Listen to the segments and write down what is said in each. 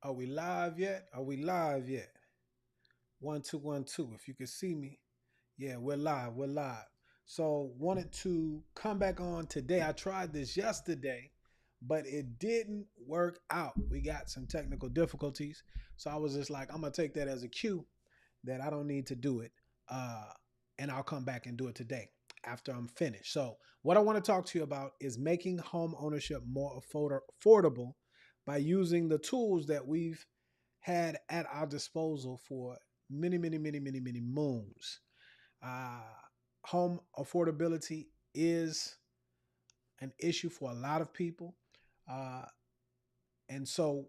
Are we live yet? Are we live yet? 1 2 1 2. If you can see me, yeah, we're live. We're live. So wanted to come back on today. I tried this yesterday, but it didn't work out. We got some technical difficulties. So I was just like, I'm gonna take that as a cue that I don't need to do it. Uh, and I'll come back and do it today after I'm finished. So what I want to talk to you about is making home ownership more affordable by using the tools that we've had at our disposal for many moons. Uh, Home affordability is an issue for a lot of people. Uh, and so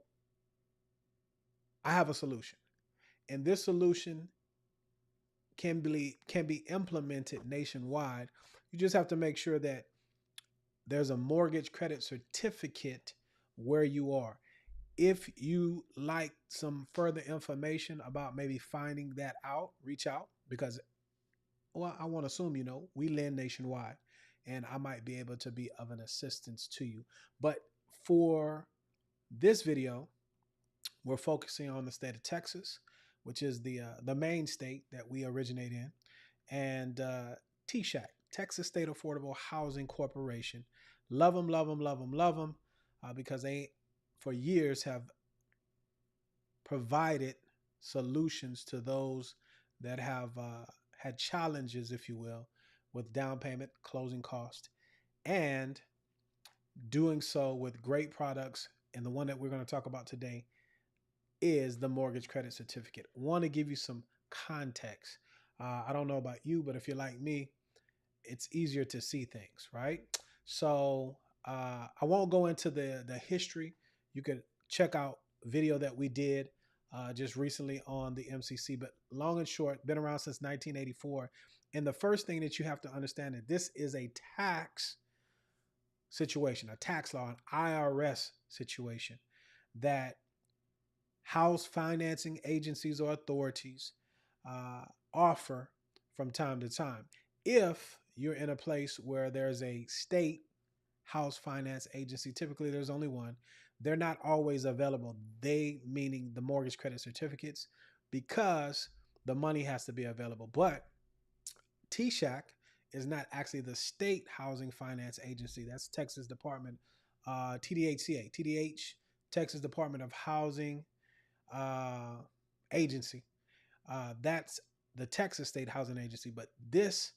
I have a solution. And this solution can be implemented nationwide. You just have to make sure that there's a mortgage credit certificate where you are. If you like some further information about maybe finding that out, reach out because, well, I want to assume we lend nationwide and I might be able to be of an assistance to you. But for this video, we're focusing on the state of Texas, which is the main state that we originate in, and TSHAC, Texas State Affordable Housing Corporation. Love them, love them, love them, love them, because they, for years, have provided solutions to those that have had challenges, if you will, with down payment, closing cost, and doing so with great products. And the one that we're going to talk about today is the mortgage credit certificate. Want to give you some context. I don't know about you, but if you're like me, it's easier to see things, right? So I won't go into the history. You could check out video that we did just recently on the MCC, but long and short, been around since 1984. And the first thing that you have to understand that this is a tax situation, a tax law, an IRS situation that house financing agencies or authorities offer from time to time. If you're in a place where there's a state house finance agency, typically there's only one, they're not always available. They, meaning the mortgage credit certificates, because the money has to be available. But TSHAC is not actually the state housing finance agency. That's Texas Department, TDHCA, Texas Department of Housing uh, Agency. That's the Texas State Housing Agency, but this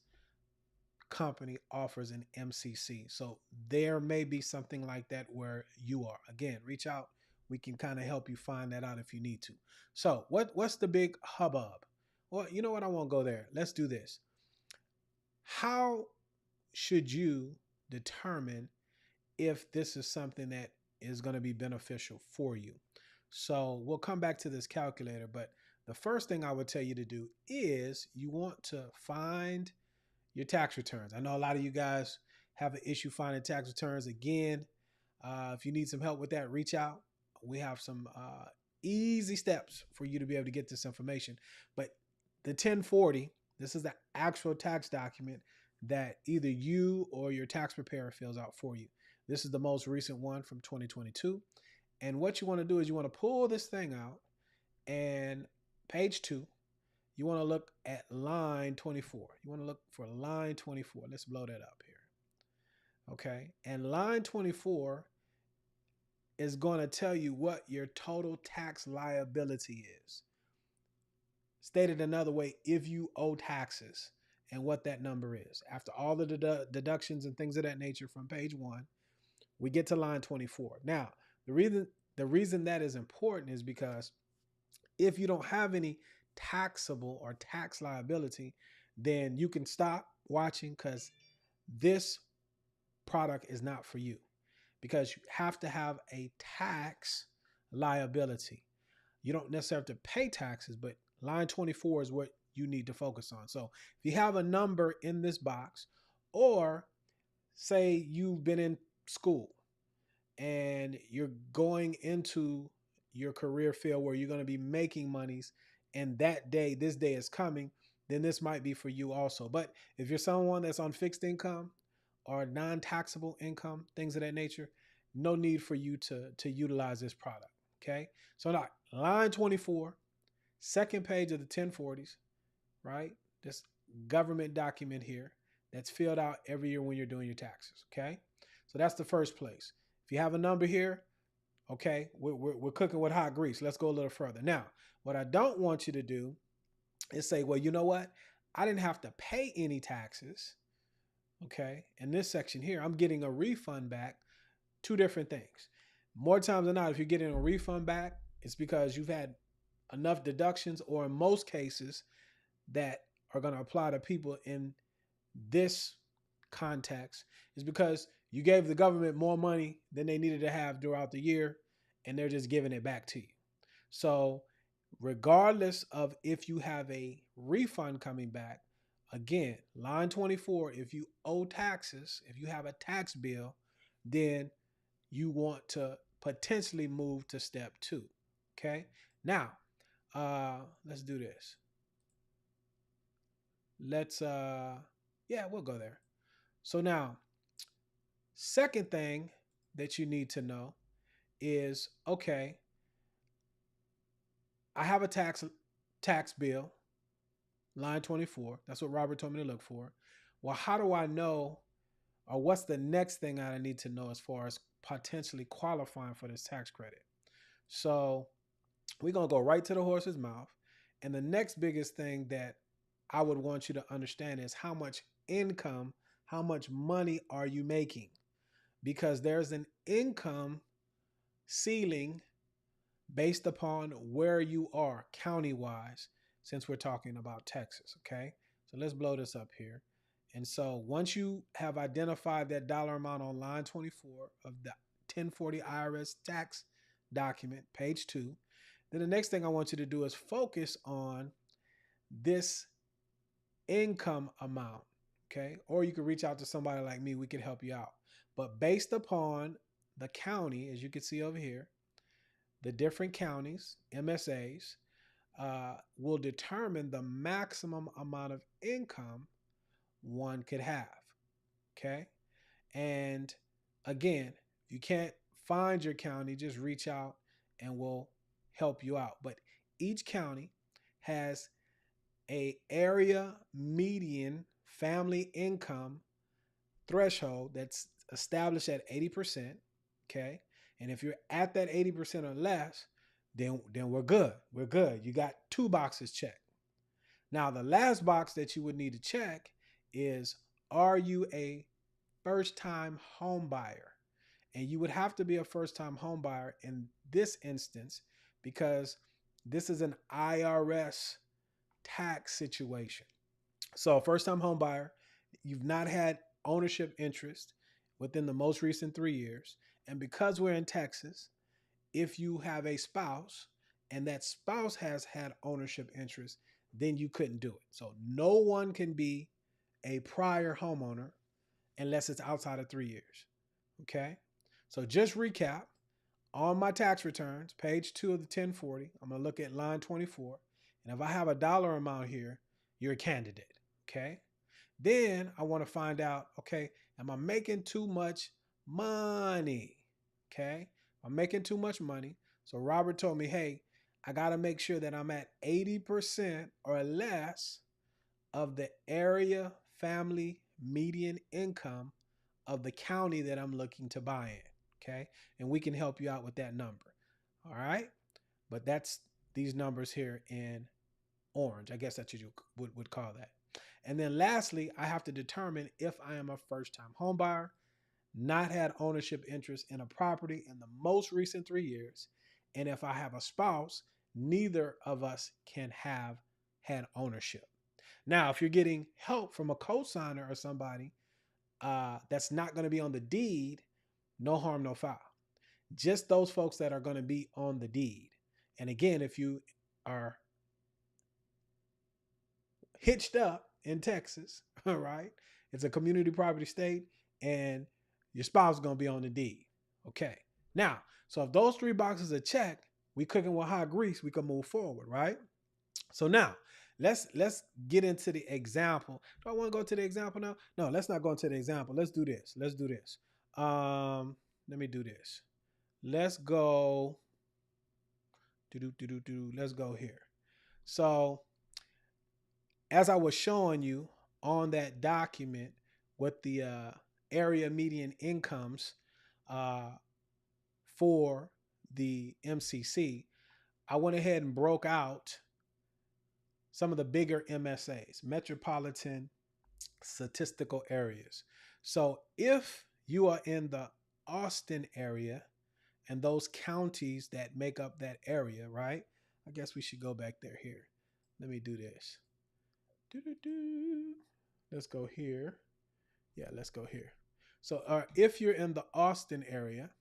company offers an MCC. So there may be something like that where you are. Again, reach out. We can kind of help you find that out if you need to. So what's the big hubbub? Well, you know what? I won't go there. Let's do this. How should you determine if this is something that is going to be beneficial for you? So we'll come back to this calculator, but the first thing I would tell you to do is you want to find your tax returns. I know a lot of you guys have an issue finding tax returns. Again, if you need some help with that, reach out. We have some easy steps for you to be able to get this information. But the 1040, this is the actual tax document that either you or your tax preparer fills out for you. This is the most recent one from 2022. And what you want to do is you want to pull this thing out, and page 2, you want to look at line 24. You want to look for line 24. Let's blow that up here. Okay. And line 24 is going to tell you what your total tax liability is. Stated another way, if you owe taxes, and what that number is. After all the deductions and things of that nature from page 1, we get to line 24. Now, the reason that is important is because if you don't have any taxable or tax liability, then you can stop watching, because this product is not for you, because you have to have a tax liability. You don't necessarily have to pay taxes, but line 24 is what you need to focus on. So if you have a number in this box, or say you've been in school and you're going into your career field where you're going to be making monies, and this day is coming, then this might be for you also. But if you're someone that's on fixed income or non-taxable income, things of that nature, no need for you to utilize this product. Okay. So now line 24, second page of the 1040s, right? This government document here that's filled out every year when you're doing your taxes. Okay. So that's the first place. If you have a number here, okay, we're cooking with hot grease. Let's go a little further. Now, what I don't want you to do is say, well, you know what? I didn't have to pay any taxes. Okay. In this section here, I'm getting a refund back. Two different things. More times than not, if you're getting a refund back, it's because you've had enough deductions, or in most cases, that are going to apply to people in this context, is because you gave the government more money than they needed to have throughout the year, and they're just giving it back to you. So, regardless of if you have a refund coming back, again, line 24, if you owe taxes, if you have a tax bill, then you want to potentially move to step 2. Okay. Now, let's do this. Let's, yeah, we'll go there. So now, second thing that you need to know is, okay, I have a tax bill, line 24. That's what Robert told me to look for. Well, how do I know, or what's the next thing I need to know as far as potentially qualifying for this tax credit? So we're going to go right to the horse's mouth. And the next biggest thing that I would want you to understand is how much income, how much money are you making? Because there's an income ceiling based upon where you are county-wise, since we're talking about Texas, okay? So let's blow this up here. And so once you have identified that dollar amount on line 24 of the 1040 IRS tax document, page 2, then the next thing I want you to do is focus on this income amount, okay? Or you can reach out to somebody like me. We can help you out. But based upon the county, as you can see over here, the different counties, MSAs, will determine the maximum amount of income one could have, okay? And again, if you can't find your county, just reach out and we'll help you out. But each county has a area median family income threshold that's established at 80%, okay? And if you're at that 80% or less, then we're good. We're good. You got 2 boxes checked. Now, the last box that you would need to check is, are you a first-time home buyer? And you would have to be a first-time home buyer in this instance because this is an IRS tax situation. So, first-time home buyer, you've not had ownership interest within the most recent 3 years. And because we're in Texas, if you have a spouse and that spouse has had ownership interest, then you couldn't do it. So no one can be a prior homeowner unless it's outside of 3 years. Okay. So just recap on my tax returns, page 2 of the 1040, I'm going to look at line 24. And if I have a dollar amount here, you're a candidate. Okay. Then I want to find out, okay, am I making too much money? Okay. I'm making too much money. So Robert told me, hey, I got to make sure that I'm at 80% or less of the area family median income of the county that I'm looking to buy in. Okay. And we can help you out with that number. All right. But that's these numbers here in orange. I guess that's what you would call that. And then lastly, I have to determine if I am a first-time home buyer, not had ownership interest in a property in the most recent 3 years. And if I have a spouse, neither of us can have had ownership. Now, if you're getting help from a co-signer or somebody that's not going to be on the deed, no harm, no foul. Just those folks that are going to be on the deed. And again, if you are hitched up in Texas, all right, it's a community property state, and your spouse is going to be on the deed. Okay. Now, so if those 3 boxes are checked, we cooking with hot grease, we can move forward, right? So now let's get into the example. Do I want to go to the example now? No, let's not go into the example. Let's do this. Let's do this. Let me do this. Let's go. Let's go here. So as I was showing you on that document with the area median incomes uh, for the MCC, I went ahead and broke out some of the bigger MSAs, metropolitan statistical areas. So if you are in the Austin area and those counties that make up that area, right? I guess we should go back there here. Let me do this. Let's go here. Yeah, let's go here. So if you're in the Austin area,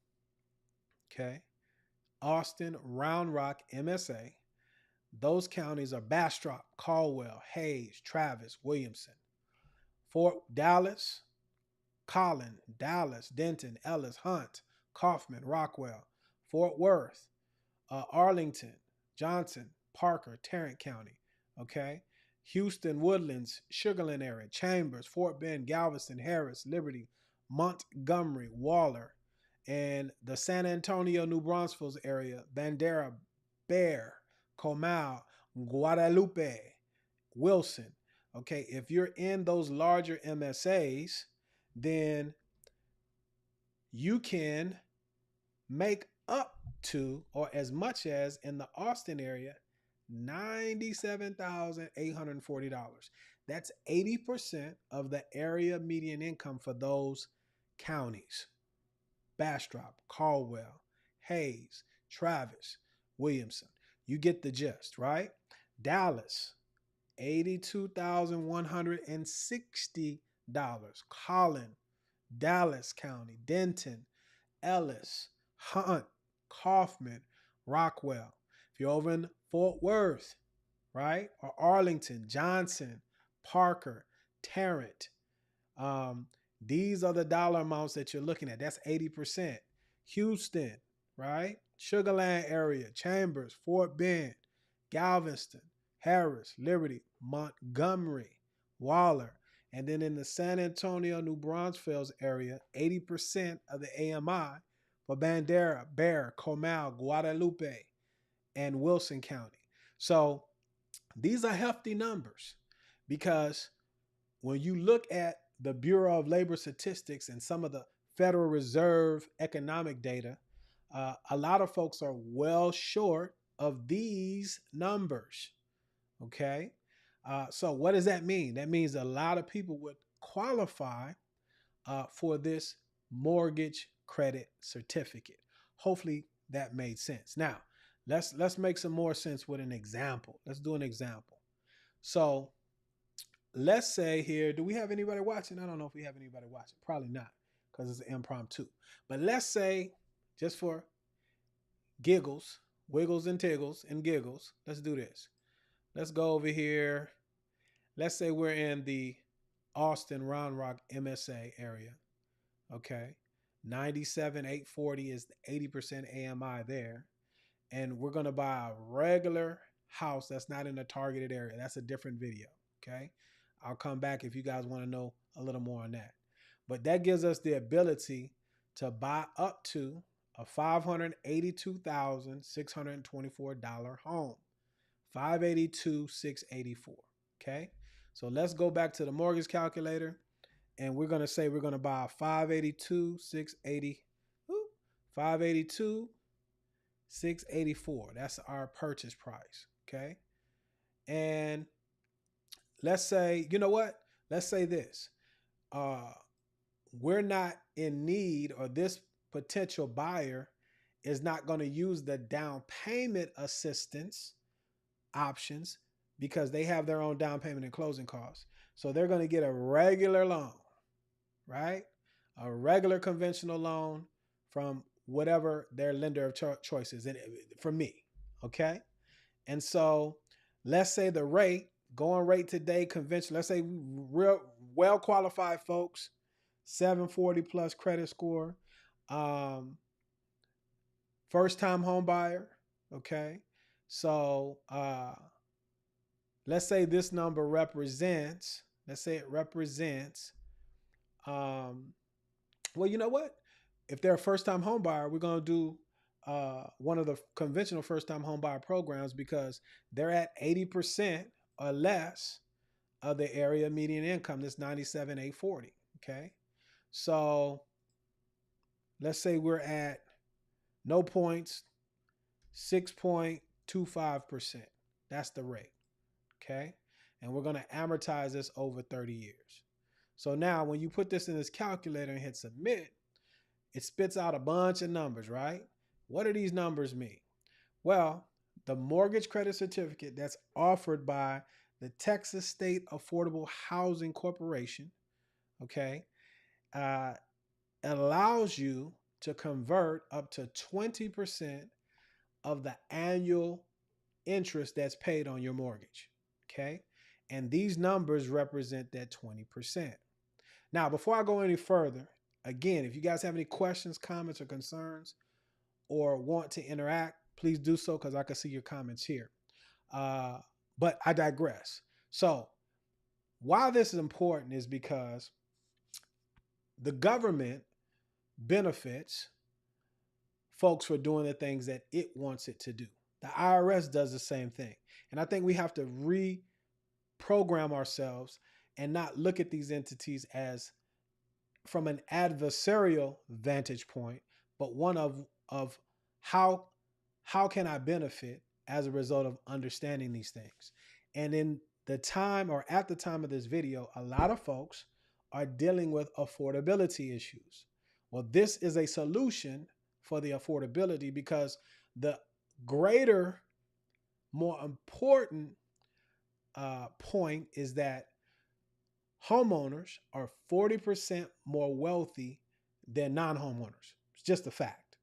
okay, Austin, Round Rock, MSA, those counties are Bastrop, Caldwell, Hayes, Travis, Williamson. Fort Dallas, Collin, Dallas, Denton, Ellis, Hunt, Kaufman, Rockwell, Fort Worth, Arlington, Johnson, Parker, Tarrant County. Okay. Houston, Woodlands, Sugarland area, Chambers, Fort Bend, Galveston, Harris, Liberty, Montgomery, Waller, and the San Antonio, New Braunfels area, Bandera, Bear, Comal, Guadalupe, Wilson. Okay, if you're in those larger MSAs, then you can make up to or as much as in the Austin area $97,840. That's 80% of the area median income for those counties. Bastrop, Caldwell, Hayes, Travis, Williamson. You get the gist, right? Dallas, $82,160. Collin, Dallas County, Denton, Ellis, Hunt, Kaufman, Rockwell. If you're over in Fort Worth, right, or Arlington, Johnson, Parker, Tarrant, these are the dollar amounts that you're looking at. That's 80%. Houston, right, Sugarland area, Chambers, Fort Bend, Galveston, Harris, Liberty, Montgomery, Waller. And then in the San Antonio, New Braunfels area, 80% of the AMI for Bandera, Bear, Comal, Guadalupe, and Wilson County. So these are hefty numbers because when you look at the Bureau of Labor Statistics and some of the Federal Reserve economic data, a lot of folks are well short of these numbers. Okay. So what does that mean? That means a lot of people would qualify for this mortgage credit certificate. Hopefully that made sense. Now, let's make some more sense with an example. Let's do an example. So let's say here, do we have anybody watching? I don't know if we have anybody watching. Probably not because it's an impromptu. But let's say, just for giggles, wiggles and tiggles and giggles, let's do this. Let's go over here. Let's say we're in the Austin Round Rock MSA area. Okay. 97,840 is the 80% AMI there. And we're going to buy a regular house that's not in a targeted area. That's a different video. Okay. I'll come back if you guys want to know a little more on that. But that gives us the ability to buy up to a $582,624 home. $582,684. Okay. So let's go back to the mortgage calculator and we're going to say we're going to buy 582,680. 582,684. That's our purchase price. Okay. And let's say, you know what? Let's say this. We're not in need, or this potential buyer is not going to use the down payment assistance options because they have their own down payment and closing costs. So they're going to get a regular loan, right? A regular conventional loan from whatever their lender of choice is. And for me, okay? And so let's say the rate, going rate today, conventional, let's say real well qualified folks, 740 plus credit score, first time home buyer, okay? So let's say this number represents, well, you know what? If they're a first time home buyer, we're going to do one of the conventional first-time home buyer programs because they're at 80% or less of the area median income. That's 97,840. Okay, so let's say we're at no points, 6.25%. That's the rate. Okay, and we're going to amortize this over 30 years. So now when you put this in this calculator and hit submit, it spits out a bunch of numbers, right? What do these numbers mean? Well, the mortgage credit certificate that's offered by the Texas State Affordable Housing Corporation, okay, uh, allows you to convert up to 20% of the annual interest that's paid on your mortgage, okay? And these numbers represent that 20%. Now, before I go any further, again, if you guys have any questions, comments, or concerns, or want to interact, please do so because I can see your comments here. But I digress. So, why this is important is because the government benefits folks for doing the things that it wants it to do. The IRS does the same thing. And I think we have to reprogram ourselves and not look at these entities as from an adversarial vantage point, but one of how can I benefit as a result of understanding these things. And in the time or at the time of this video, a lot of folks are dealing with affordability issues. Well, this is a solution for the affordability because the greater, more important point is that homeowners are 40% more wealthy than non-homeowners. It's just a fact.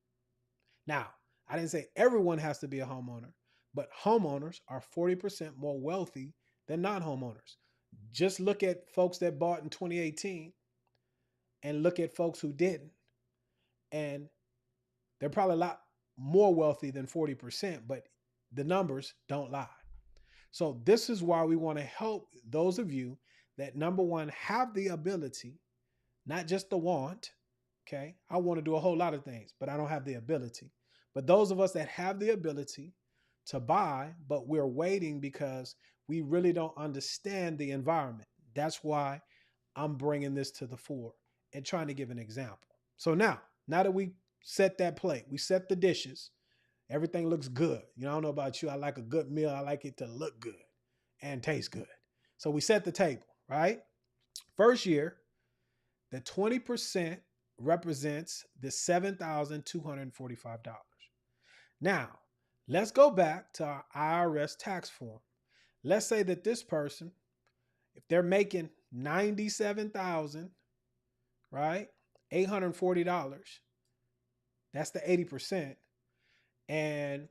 Now, I didn't say everyone has to be a homeowner, but homeowners are 40% more wealthy than non-homeowners. Just look at folks that bought in 2018 and look at folks who didn't. And they're probably a lot more wealthy than 40%, but the numbers don't lie. So this is why we want to help those of you that, number one, have the ability, not just the want. Okay, I want to do a whole lot of things, but I don't have the ability. But those of us that have the ability to buy, but we're waiting because we really don't understand the environment. That's why I'm bringing this to the fore and trying to give an example. So now that we set that plate, we set the dishes, everything looks good. You know, I don't know about you. I like a good meal. I like it to look good and taste good. So we set the table, right? First year, the 20% represents the $7,245. Now, let's go back to our IRS tax form. Let's say that this person, if they're making $97,000, right, $840, that's the 80%. And,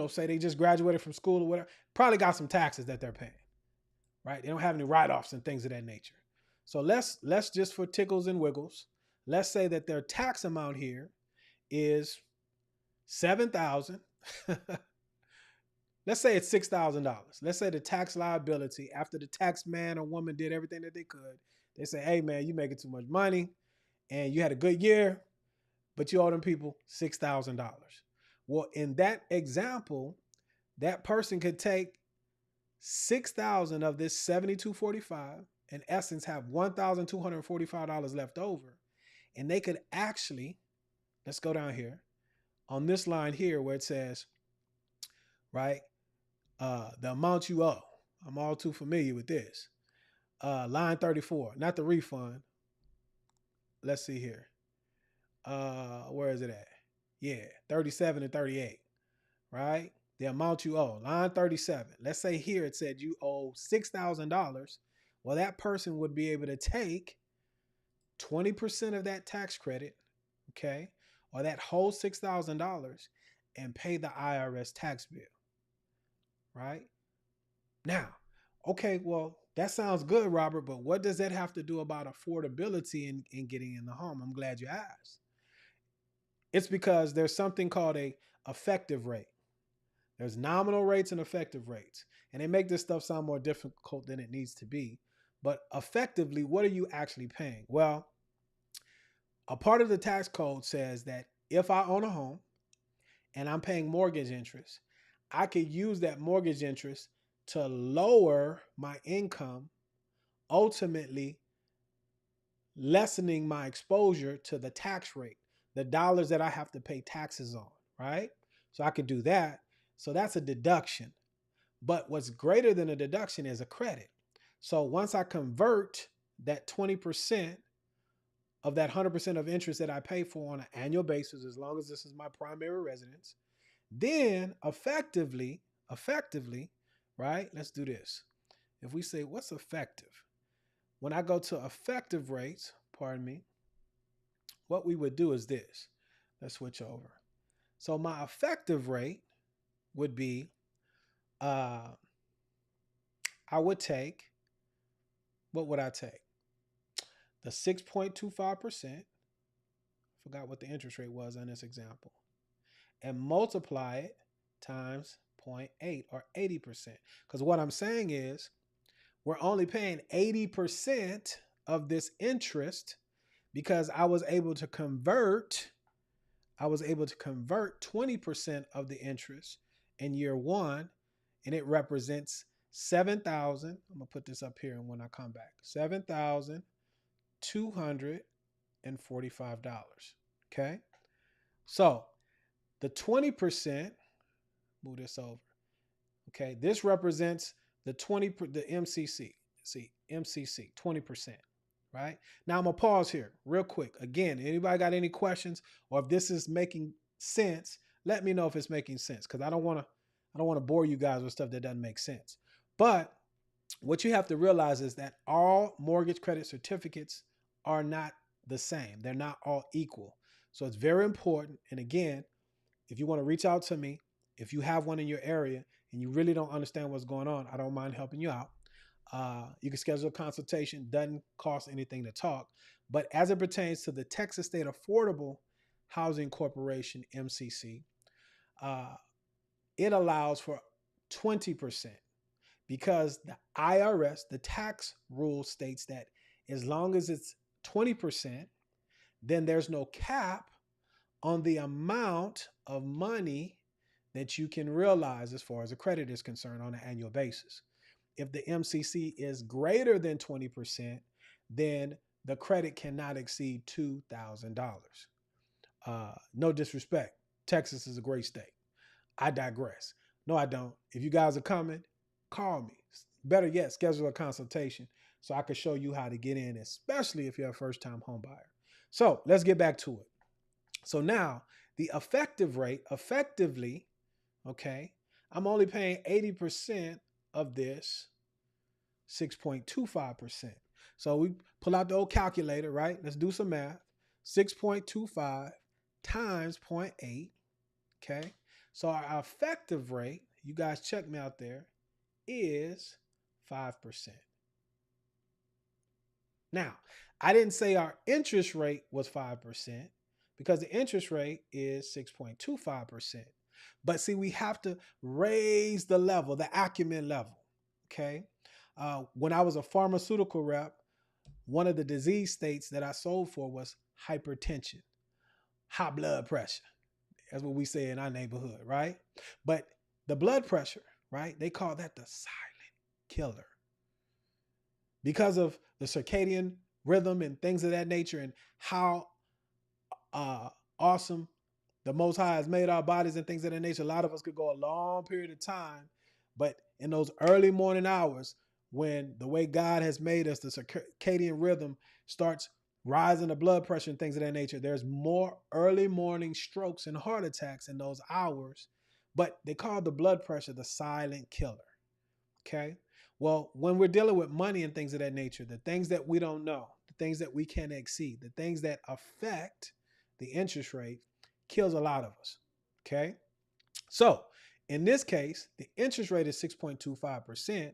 say they just graduated from school or whatever, probably got some taxes that they're paying, right? They don't have any write-offs and things of that nature. So let's just, for tickles and wiggles, let's say that their tax amount here is $7,000. Let's say it's $6,000. Let's say the tax liability, after the tax man or woman did everything that they could, they say, hey man, you making too much money and you had a good year, but you owe them people $6,000. Well, in that example, that person could take 6,000 of this 7,245, in essence, have $1,245 left over. And they could actually, let's go down here on this line here where it says, right, the amount you owe. I'm all too familiar with this. Line 34, not the refund. Let's see here. Where is it at? Yeah, 37 and 38, right? The amount you owe, line 37. Let's say here it said you owe $6,000. Well, that person would be able to take 20% of that tax credit, okay, or that whole $6,000 and pay the IRS tax bill, right? Now, okay, well, that sounds good, Robert, but what does that have to do about affordability in getting in the home? I'm glad you asked. It's because there's something called a effective rate. There's nominal rates and effective rates. And they make this stuff sound more difficult than it needs to be. But effectively, what are you actually paying? Well, a part of the tax code says that if I own a home and I'm paying mortgage interest, I could use that mortgage interest to lower my income, ultimately lessening my exposure to the tax rate, the dollars that I have to pay taxes on, right? So I could do that. So that's a deduction. But what's greater than a deduction is a credit. So once I convert that 20% of that 100% of interest that I pay for on an annual basis, as long as this is my primary residence, then effectively, right? Let's do this. If we say, what's effective? When I go to effective rates, pardon me, what we would do is this. Let's switch over. So my effective rate would be, I would take, what would I take? The 6.25%, forgot what the interest rate was on this example, and multiply it times 0.8 or 80%. Because what I'm saying is we're only paying 80% of this interest because I was able to convert 20% of the interest in year one, and it represents $7,000. I'm gonna put this up here, and when I come back, $7,245. Okay, so the 20%, move this over. Okay, this represents the MCC. See, MCC, 20%. Right? Now I'm gonna pause here real quick. Again, anybody got any questions, or if this is making sense, let me know if it's making sense, because I don't want to bore you guys with stuff that doesn't make sense. But what you have to realize is that all mortgage credit certificates are not the same. They're not all equal. So it's very important. And again, if you want to reach out to me, if you have one in your area and you really don't understand what's going on, I don't mind helping you out. You can schedule a consultation. Doesn't cost anything to talk. But as it pertains to the Texas State Affordable Housing Corporation, MCC, it allows for 20%, because the IRS, the tax rule states that as long as it's 20%, then there's no cap on the amount of money that you can realize as far as the credit is concerned on an annual basis. If the MCC is greater than 20%, then the credit cannot exceed $2,000. No disrespect. Texas is a great state. I digress. No, I don't. If you guys are coming, call me. Better yet, schedule a consultation so I can show you how to get in, especially if you're a first-time home buyer. So let's get back to it. So now the effective rate, effectively, okay, I'm only paying 80% of this 6.25%. So we pull out the old calculator, right? Let's do some math. 6.25 times 0.8, okay? So our effective rate, you guys check me out there, is 5%. Now, I didn't say our interest rate was 5% because the interest rate is 6.25%. But see, we have to raise the level, the acumen level, okay? When I was a pharmaceutical rep, one of the disease states that I sold for was hypertension, high blood pressure. That's what we say in our neighborhood, right? But the blood pressure, right? They call that the silent killer because of the circadian rhythm and things of that nature, and how awesome the Most High has made our bodies and things of that nature. A lot of us could go a long period of time, but in those early morning hours, when the way God has made us, the circadian rhythm starts rising the blood pressure and things of that nature, there's more early morning strokes and heart attacks in those hours. But they call the blood pressure the silent killer. Okay. Well, when we're dealing with money and things of that nature, the things that we don't know, the things that we can't exceed, the things that affect the interest rate kills a lot of us. Okay. So in this case, the interest rate is 6.25%.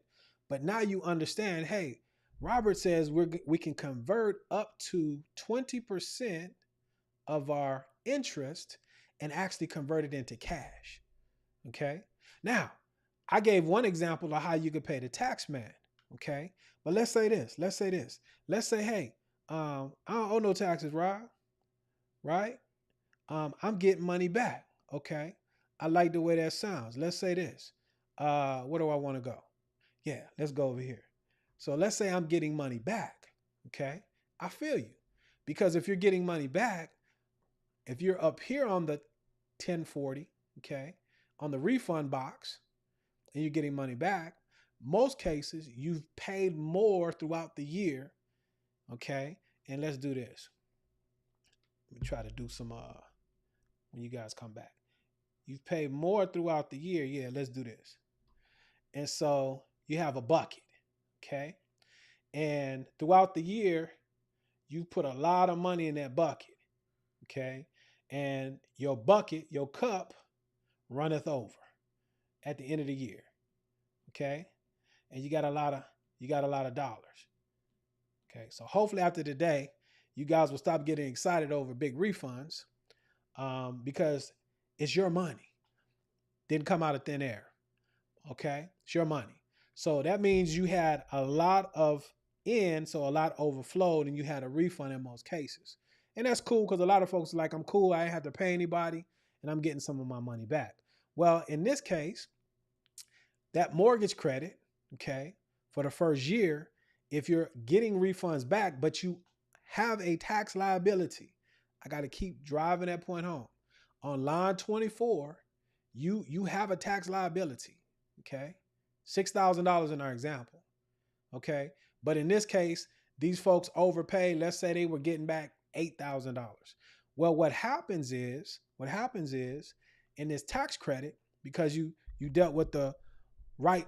But now you understand, hey, Robert says we can convert up to 20% of our interest and actually convert it into cash. Okay. Now, I gave one example of how you could pay the tax man. Okay. But let's say this. Let's say, hey, I don't owe no taxes, Rob. Right? I'm getting money back. Okay. I like the way that sounds. Let's say this. Where do I want to go? Yeah, let's go over here. So let's say I'm getting money back. Okay. I feel you. Because if you're getting money back, if you're up here on the 1040, okay, on the refund box, and you're getting money back, most cases you've paid more throughout the year. Okay. And let's do this. Let me try to do some when you guys come back. You've paid more throughout the year. Yeah, let's do this. And so you have a bucket. Okay. And throughout the year, you put a lot of money in that bucket. Okay. And your bucket, your cup runneth over at the end of the year. Okay. And you got a lot of dollars. Okay. So hopefully after today, you guys will stop getting excited over big refunds, because it's your money. Didn't come out of thin air. Okay. It's your money. So that means you had a lot of so a lot overflowed, and you had a refund in most cases. And that's cool, because a lot of folks are like, I'm cool, I ain't have to pay anybody, and I'm getting some of my money back. Well, in this case, that mortgage credit, okay, for the first year, if you're getting refunds back, but you have a tax liability, I got to keep driving that point home. On line 24, you have a tax liability, okay? $6,000 in our example, okay? But in this case, these folks overpaid. Let's say they were getting back $8,000. Well, what happens is in this tax credit, because you dealt with the right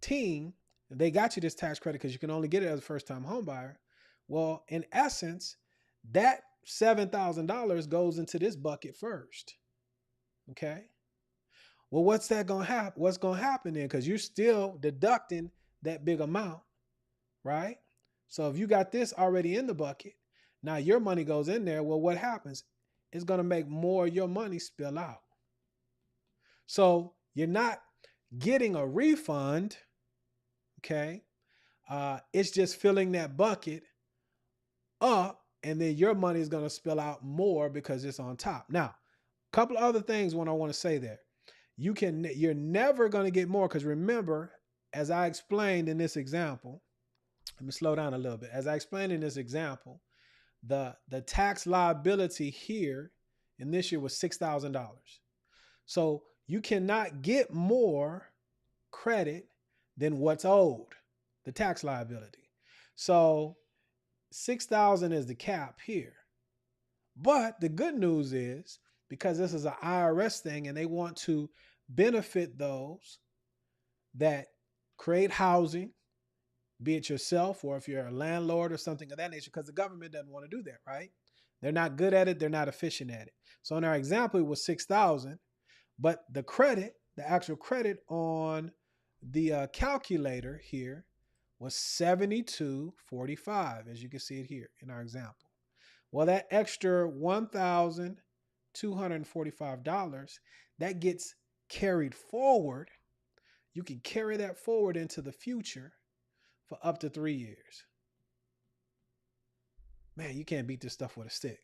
team, they got you this tax credit because you can only get it as a first-time home buyer. Well, in essence, that $7,000 goes into this bucket first. Okay. Well, what's that going to happen? What's going to happen then? Because you're still deducting that big amount, right? So if you got this already in the bucket, now your money goes in there. Well, what happens? It's going to make more of your money spill out. So you're not getting a refund, okay? It's just filling that bucket up, and then your money is going to spill out more because it's on top. Now, a couple of other things when I want to say there. You're never going to get more, because remember, as I explained in this example, let me slow down a little bit. As I explained in this example, the tax liability here in this year was $6,000. So you cannot get more credit than what's owed, the tax liability. So 6,000 is the cap here. But the good news is, because this is an IRS thing and they want to benefit those that create housing, be it yourself or if you're a landlord or something of that nature, because the government doesn't want to do that, right? They're not good at it. They're not efficient at it. So in our example, it was 6,000, but the credit, the actual credit on the calculator here was $72.45, as you can see it here in our example. Well, that extra $1,245, that gets carried forward. You can carry that forward into the future for up to 3 years. Man, you can't beat this stuff with a stick.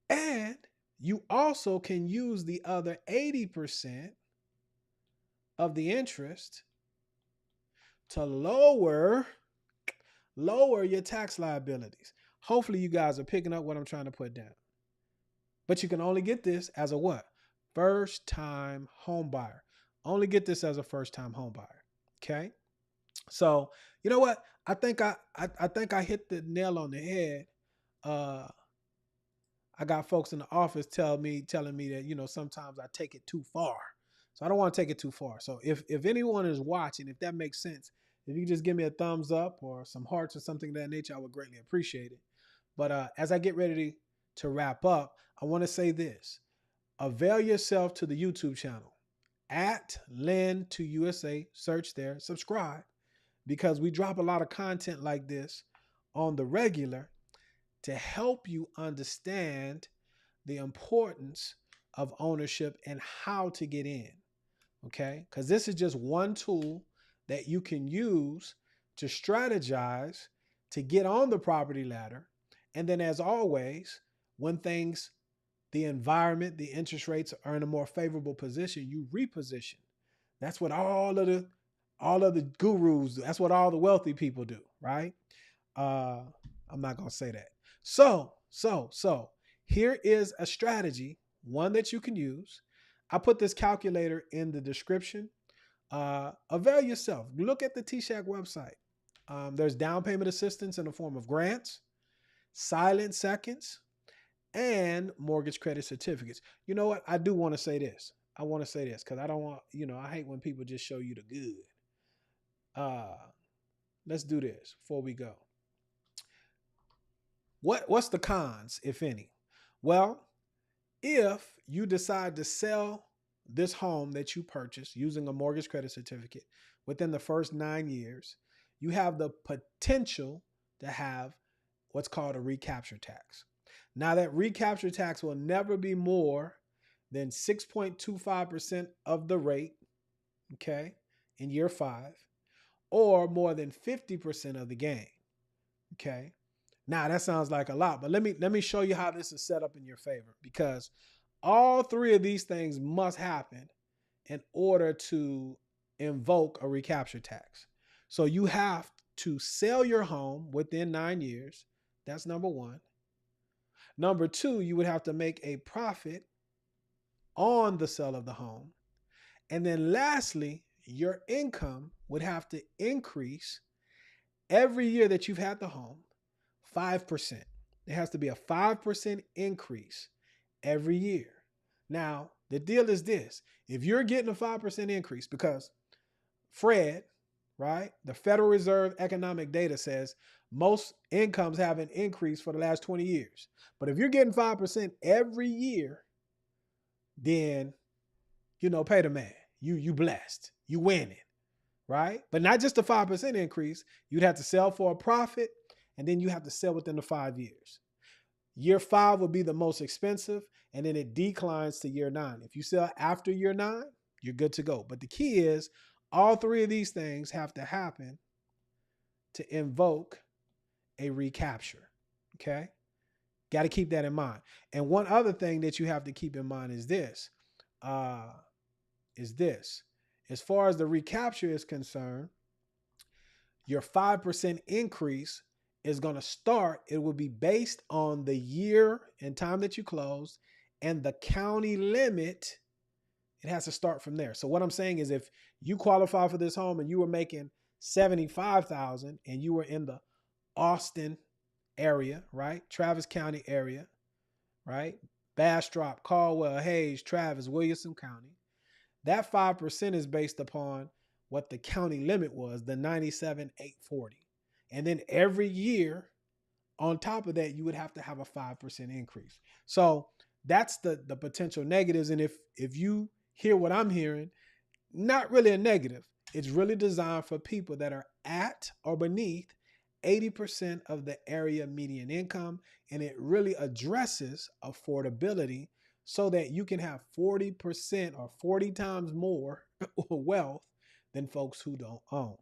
And you also can use the other 80% of the interest to lower your tax liabilities. Hopefully you guys are picking up what I'm trying to put down. But you can only get this as a what? First-time home buyer. Only get this as a first-time home buyer. Okay? So, you know what? I think I hit the nail on the head. I got folks in the office telling me that, you know, sometimes I take it too far. So I don't want to take it too far. So if anyone is watching, if that makes sense, if you just give me a thumbs up or some hearts or something of that nature, I would greatly appreciate it. But as I get ready to wrap up, I want to say this. Avail yourself to the YouTube channel at Lend2USA. Search there, subscribe, because we drop a lot of content like this on the regular to help you understand the importance of ownership and how to get in. Okay? Because this is just one tool that you can use to strategize to get on the property ladder. And then, as always, when things the environment, the interest rates are in a more favorable position, you reposition. That's what all of the gurus do. That's what all the wealthy people do, right? Uh, I'm not gonna say that. So here is a strategy, one that you can use. I put this calculator in the description. Avail yourself. Look at the TSAHC website. There's down payment assistance in the form of grants, silent seconds, and mortgage credit certificates. You know what? I do want to say this. I want to say this because I don't want, I hate when people just show you the good. Uh, let's do this before we go. What's the cons, if any? Well, if you decide to sell this home that you purchased using a mortgage credit certificate within the first 9 years, you have the potential to have what's called a recapture tax. Now, that recapture tax will never be more than 6.25% of the rate, okay, in year 5, or more than 50% of the gain, okay? Now, that sounds like a lot, but let me show you how this is set up in your favor, because all three of these things must happen in order to invoke a recapture tax. So you have to sell your home within 9 years. That's number one. Number two, you would have to make a profit on the sale of the home. And then lastly, your income would have to increase every year that you've had the home 5%. There has to be a 5% increase every year. Now, the deal is this. If you're getting a 5% increase, because Fred, right, the Federal Reserve economic data says most incomes have an increase for the last 20 years. But if you're getting 5% every year, then, pay the man. You blessed. You winning, right? But not just a 5% increase. You'd have to sell for a profit, and then you have to sell within the 5 years. Year 5 would be the most expensive, and then it declines to year 9. If you sell after year 9, you're good to go. But the key is all three of these things have to happen to invoke a recapture, okay? Got to keep that in mind. And one other thing that you have to keep in mind is this. As far as the recapture is concerned, your 5% increase is going to start. It will be based on the year and time that you closed and the county limit. It has to start from there. So what I'm saying is, if you qualify for this home and you were making $75,000 and you were in the Austin area, right? Travis County area, right? Bastrop, Caldwell, Hayes, Travis, Williamson County. That 5% is based upon what the county limit was, the 97,840. And then every year on top of that, you would have to have a 5% increase. So that's the potential negatives. And if you hear what I'm hearing, not really a negative. It's really designed for people that are at or beneath 80% of the area median income. And it really addresses affordability so that you can have 40% or 40 times more wealth than folks who don't own.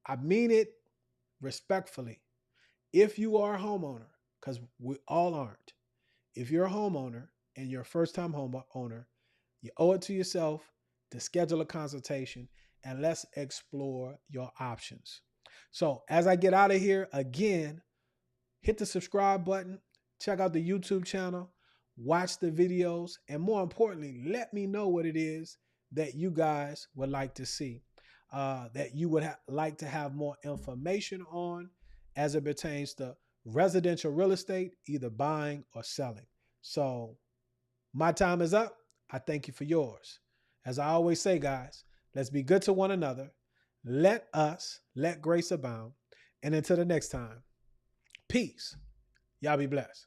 I mean it respectfully. If you are a homeowner, because we all aren't, if you're a homeowner and you're a first-time homeowner, you owe it to yourself to schedule a consultation and let's explore your options. So as I get out of here, again, hit the subscribe button, check out the YouTube channel, watch the videos, and more importantly, let me know what it is that you guys would like to see, that you would like to have more information on as it pertains to residential real estate, either buying or selling. So my time is up. I thank you for yours. As I always say, guys, let's be good to one another. Let grace abound. And until the next time, peace. Y'all be blessed.